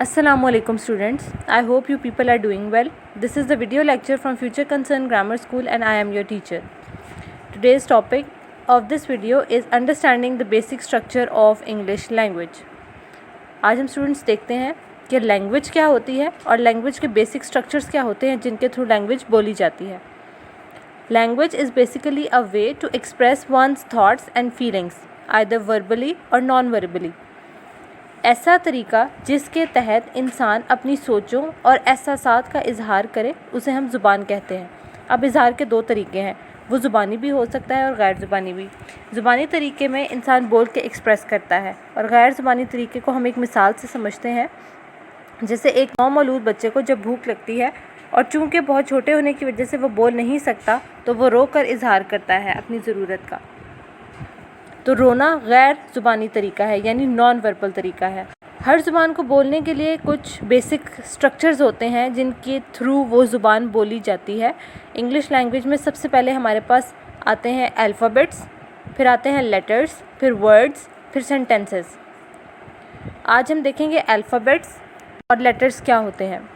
Assalamualaikum students. I hope you people are doing well. This is the video lecture from Future Concern Grammar School and I am your teacher. Today's topic of this video is understanding the basic structure of English language. आज हम students देखते हैं कि language क्या होती है और language के बेसिक स्ट्रक्चर्स क्या होते हैं जिनके थ्रू लैंग्वेज बोली जाती है. Language is basically a way to express one's thoughts and feelings either verbally और नॉन वर्बली. ऐसा तरीका जिसके तहत इंसान अपनी सोचों और एहसासात का इजहार करे उसे हम ज़ुबान कहते हैं. अब इजहार के दो तरीके हैं, वो ज़ुबानी भी हो सकता है और गैर ज़ुबानी भी. ज़ुबानी तरीके में इंसान बोल के एक्सप्रेस करता है और गैर ज़ुबानी तरीके को हम एक मिसाल से समझते हैं. जैसे एक नौमौलूद बच्चे को जब भूख लगती है और चूँकि बहुत छोटे होने की वजह से वो बोल नहीं सकता तो वो रो कर इजहार करता है अपनी ज़रूरत का. तो रोना गैर ज़ुबानी तरीका है, यानी नॉन वर्बल तरीका है. हर ज़ुबान को बोलने के लिए कुछ बेसिक स्ट्रक्चर्स होते हैं जिनके थ्रू वो ज़ुबान बोली जाती है. इंग्लिश लैंग्वेज में सबसे पहले हमारे पास आते हैं अल्फ़ाबेट्स, फिर आते हैं लेटर्स, फिर वर्ड्स, फिर सेंटेंसेस. आज हम देखेंगे अल्फ़ाबेट्स और लेटर्स क्या होते हैं.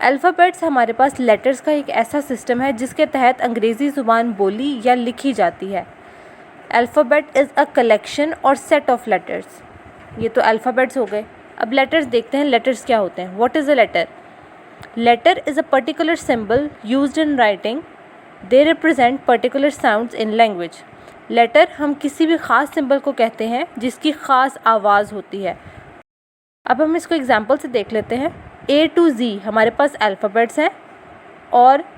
अल्फ़ाबेट्स हमारे पास लेटर्स का एक ऐसा सिस्टम है जिसके तहत अंग्रेज़ी ज़ुबान बोली या लिखी जाती है. अल्फ़ाबेट इज़ अ कलेक्शन और सेट ऑफ लेटर्स. ये तो अल्फ़ाबेट्स हो गए. अब लेटर्स देखते हैं. लेटर्स क्या होते हैं. What is a letter. Letter is a particular symbol used in writing. They represent particular sounds in language. Letter हम किसी भी ख़ास सिंबल को कहते हैं जिसकी ख़ास आवाज़ होती है. अब हम इसको एग्जांपल से देख लेते हैं. A to Z हमारे पास अल्फ़ाबेट्स हैं और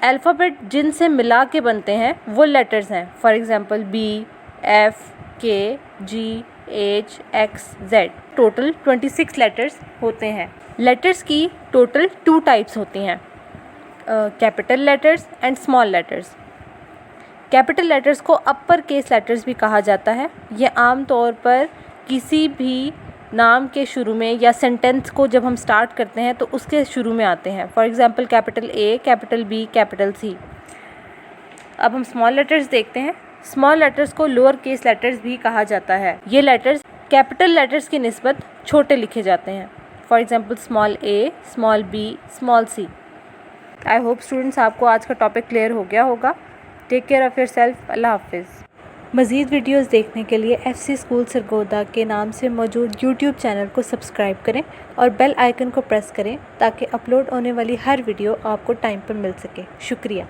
अल्फ़ाबेट जिनसे मिला के बनते हैं वो लेटर्स हैं. For example B, F, K, G, H, X, Z. Total 26 letters होते हैं. लेटर्स की टोटल 2 टाइप्स होती हैं, capital letters and small letters. Capital letters को अपर केस लेटर्स भी कहा जाता है. ये आम तौर पर किसी भी नाम के शुरू में या सेंटेंस को जब हम स्टार्ट करते हैं तो उसके शुरू में आते हैं. For example capital A, capital B, capital C. अब हम स्मॉल लेटर्स देखते हैं. स्मॉल लेटर्स को लोअर केस लेटर्स भी कहा जाता है. ये लेटर्स कैपिटल लेटर्स की निस्बत छोटे लिखे जाते हैं. For example small A, small B, small C. I hope students आपको आज का टॉपिक क्लियर हो गया होगा. Take care of yourself. अल्लाह हाफिज़. मज़ीद वीडियोस देखने के लिए FC स्कूल सरगोदा के नाम से मौजूद YouTube चैनल को सब्सक्राइब करें और बेल आइकन को प्रेस करें ताकि अपलोड होने वाली हर वीडियो आपको टाइम पर मिल सके. शुक्रिया.